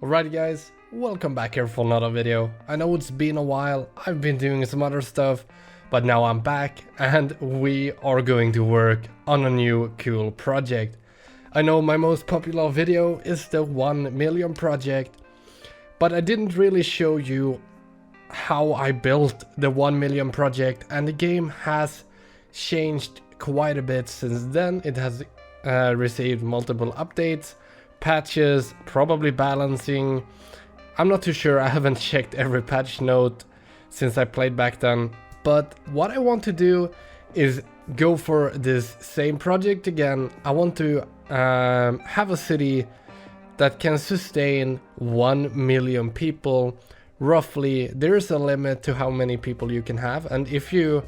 Alright guys, welcome back here for another video. I know it's been a while, I've been doing some other stuff, but now I'm back and we are going to work on a new cool project. I know my most popular video is the 1 million project, but I didn't really show you how I built the 1 million project, and the game has changed quite a bit since then. It has received multiple updates, patches, probably balancing. I'm not too sure, I haven't checked every patch note since I played back then. But what I want to do is go for this same project again. I want to have a city that can sustain 1 million people. Roughly, there's a limit to how many people you can have, and if you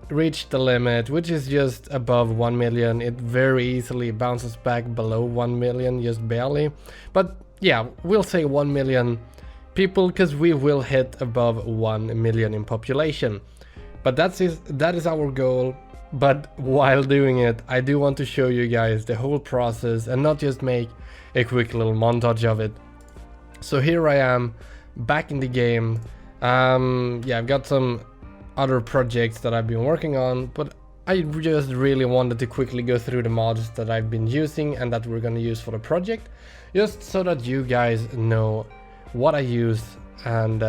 reach the limit, which is just above 1 million, it very easily bounces back below 1 million, just barely. But yeah, we'll say 1 million people because we will hit above 1 million in population. But that is our goal. But while doing it, I do want to show you guys the whole process and not just make a quick little montage of it. So here I am back in the game. Yeah, I've got some other projects that I've been working on, but I just really wanted to quickly go through the mods that I've been using and that we're going to use for the project, just so that you guys know what I use, and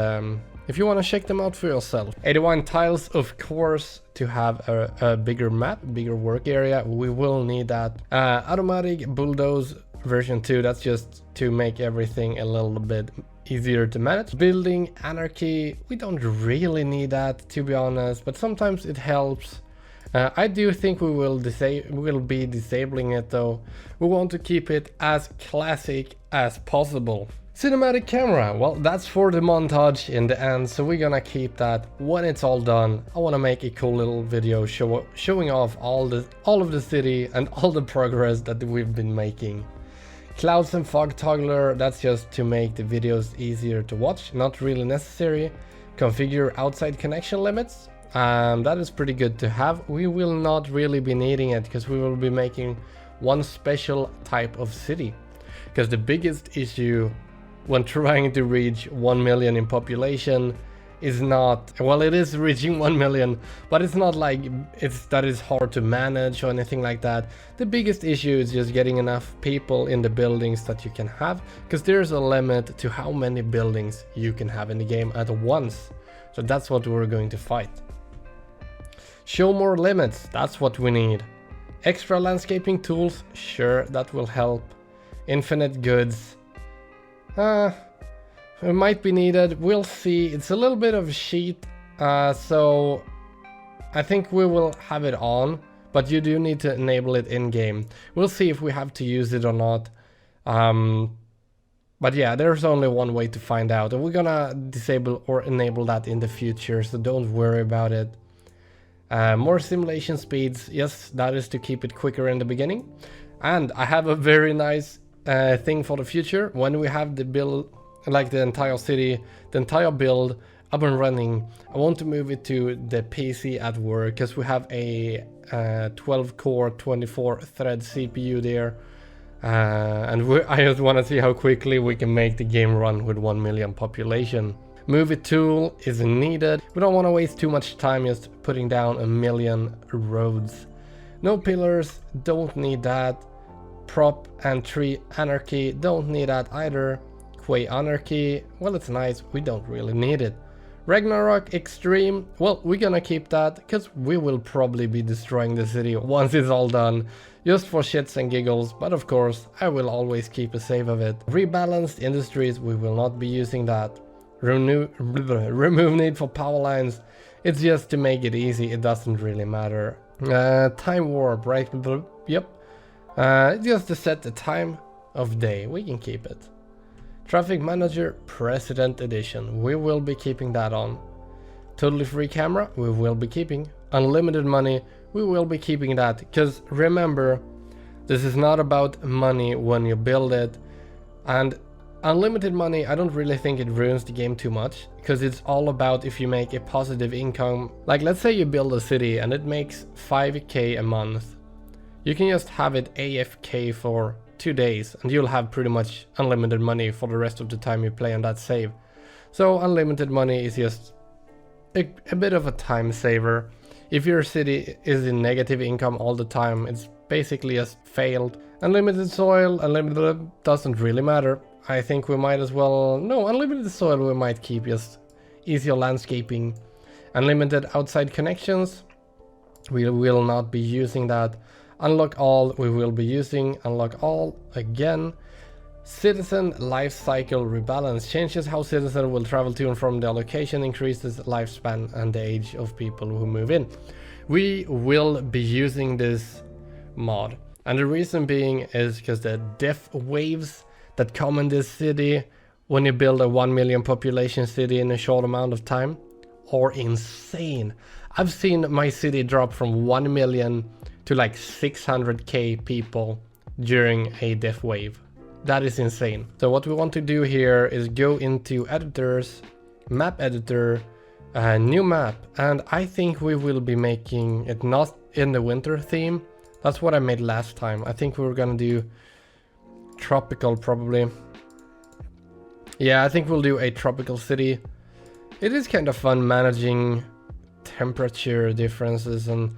if you want to check them out for yourself. 81 tiles, of course, to have a bigger map, bigger work area. We will need that. Automatic bulldoze version 2, that's just to make everything a little bit easier to manage. Building anarchy, we don't really need that, to be honest, but sometimes it helps. I do think we will be disabling it though. We want to keep it as classic as possible. Cinematic camera, well, that's for the montage in the end, so we're gonna keep that when it's all done. I want to make a cool little video showing off all of the city and all the progress that we've been making. Clouds and fog toggler, that's just to make the videos easier to watch, not really necessary. Configure outside connection limits, that is pretty good to have. We will not really be needing it because we will be making one special type of city. Because the biggest issue when trying to reach 1 million in population is not, well, it is reaching 1 million, but it's not like that is hard to manage or anything like that. The biggest issue is just getting enough people in the buildings that you can have, because there's a limit to how many buildings you can have in the game at once. So that's what we're going to fight. Show more limits, that's what we need. Extra landscaping tools, sure, that will help. Infinite goods, it might be needed, we'll see. It's a little bit of a cheat, so I think we will have it on, but you do need to enable it in game. We'll see if we have to use it or not, but yeah, there's only one way to find out, and we're gonna disable or enable that in the future, so don't worry about it. More simulation speeds, yes, that is to keep it quicker in the beginning. And I have a very nice thing for the future. When we have the build, like the entire city, the entire build up and running, I want to move it to the PC at work, because we have a 12 core 24 thread CPU there, and I just want to see how quickly we can make the game run with 1 million population. Movie tool is needed. We don't want to waste too much time just putting down 1 million roads. No pillars, don't need that. Prop and tree anarchy, don't need that either. Quay anarchy, well, it's nice, we don't really need it. Ragnarok extreme, well, we're gonna keep that because we will probably be destroying the city once it's all done, just for shits and giggles, but of course I will always keep a save of it. Rebalanced industries, we will not be using that. Remove need for power lines, it's just to make it easy, it doesn't really matter. Time warp, right? Yep. Just to set the time of day, we can keep it. Traffic manager, president edition, we will be keeping that on. Totally free camera, we will be keeping. Unlimited money, we will be keeping that, because remember, this is not about money when you build it. And unlimited money, I don't really think it ruins the game too much, because it's all about if you make a positive income. Like, let's say you build a city and it makes 5k a month. You can just have it AFK for 2 days and you'll have pretty much unlimited money for the rest of the time you play on that save. So unlimited money is just a bit of a time saver. If your city is in negative income all the time, it's basically just failed. Unlimited soil, unlimited doesn't really matter. I think we might as well, no, unlimited soil we might keep, just easier landscaping. Unlimited outside connections, we will not be using that. Unlock all, we will be using. Unlock all again. Citizen life cycle rebalance changes how citizens will travel to and from their location, increases lifespan and the age of people who move in. We will be using this mod, and the reason being is because the death waves that come in this city when you build a 1 million population city in a short amount of time are insane. I've seen my city drop from 1 million to like 600k people during a death wave. That is insane. So what we want to do here is go into editors, map editor, new map, and I think we will be making it not in the winter theme. That's what I made last time. I think we were gonna do tropical probably. Yeah, I think we'll do a tropical city. It is kind of fun managing temperature differences and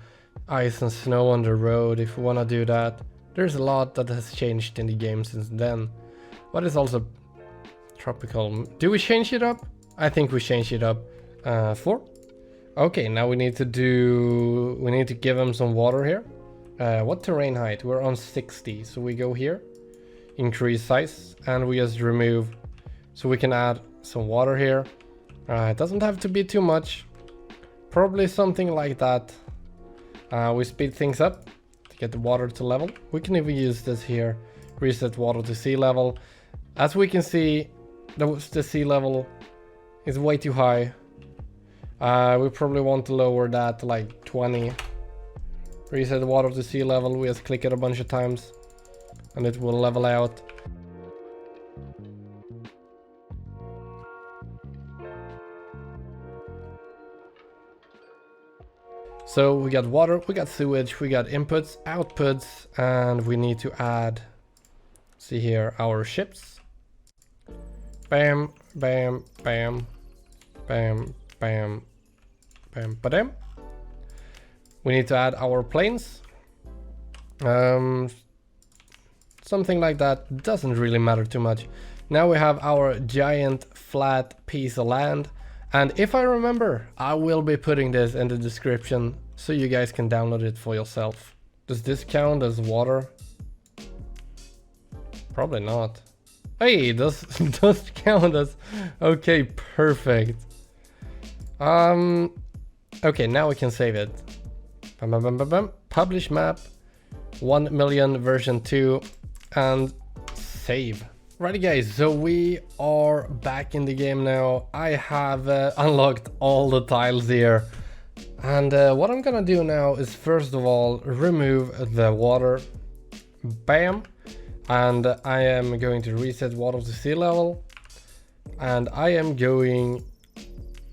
ice and snow on the road if we want to do that. There's a lot that has changed in the game since then. What is also tropical? Do we change it up? I think we changed it up. 4. Okay, now we need to give him some water here. What terrain height? We're on 60, so we go here, increase size, and we just remove, so we can add some water here. It doesn't have to be too much, probably something like that. We speed things up to get the water to level. We can even use this here, reset water to sea level. As we can see, the sea level is way too high. We probably want to lower that to like 20. Reset the water to sea level, we just click it a bunch of times and it will level out. So we got water, we got sewage, we got inputs, outputs, and we need to add, see here, our ships. Bam, bam, bam, bam, bam, bam, ba-dam. We need to add our planes. Something like that, doesn't really matter too much. Now we have our giant flat piece of land. And if I remember, I will be putting this in the description so you guys can download it for yourself. Does this count as water? Probably not. Hey, does count as... Okay, perfect. Okay, now we can save it. Bam, bam, bam, bam, bam. Publish map, 1 million version 2, and save. Righty guys, so we are back in the game now. I have unlocked all the tiles here. And what I'm gonna do now is first of all remove the water. Bam. And I am going to reset water to sea level. And I am going...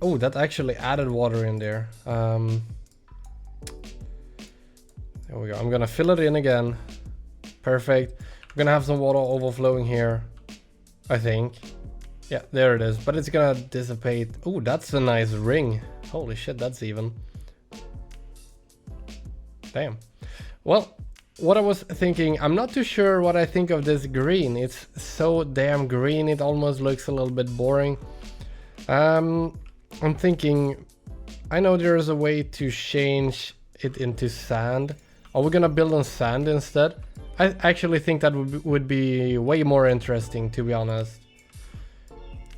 Oh, that actually added water in there. There we go. I'm gonna fill it in again. Perfect. We're gonna have some water overflowing here, I think. Yeah, there it is. But it's gonna dissipate. Oh, that's a nice ring. Holy shit, that's even. Damn. Well, what I was thinking, I'm not too sure what I think of this green. It's so damn green, it almost looks a little bit boring. I'm thinking, I know there's a way to change it into sand. Are we gonna build on sand instead? I actually think that would be way more interesting, to be honest.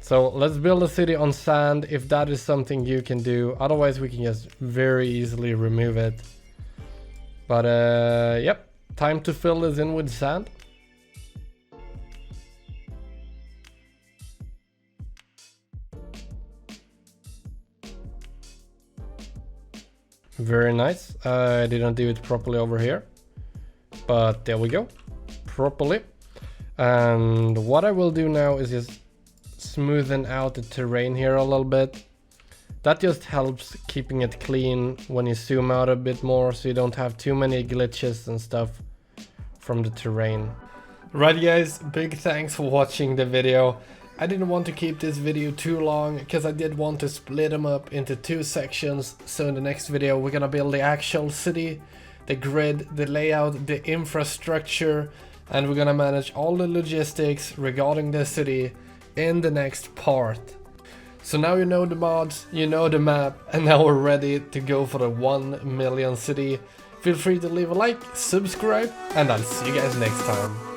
So let's build a city on sand if that is something you can do. Otherwise we can just very easily remove it. But yep, time to fill this in with sand. Very nice. I didn't do it properly over here, but there we go, properly. And what I will do now is just smoothen out the terrain here a little bit. That just helps keeping it clean when you zoom out a bit more, so you don't have too many glitches and stuff from the terrain. Right guys, big thanks for watching the video. I didn't want to keep this video too long because I did want to split them up into 2 sections. So in the next video we're gonna build the actual city, the grid, the layout, the infrastructure, and we're gonna manage all the logistics regarding the city in the next part. So now you know the mods, you know the map, and now we're ready to go for the 1 million city. Feel free to leave a like, subscribe, and I'll see you guys next time.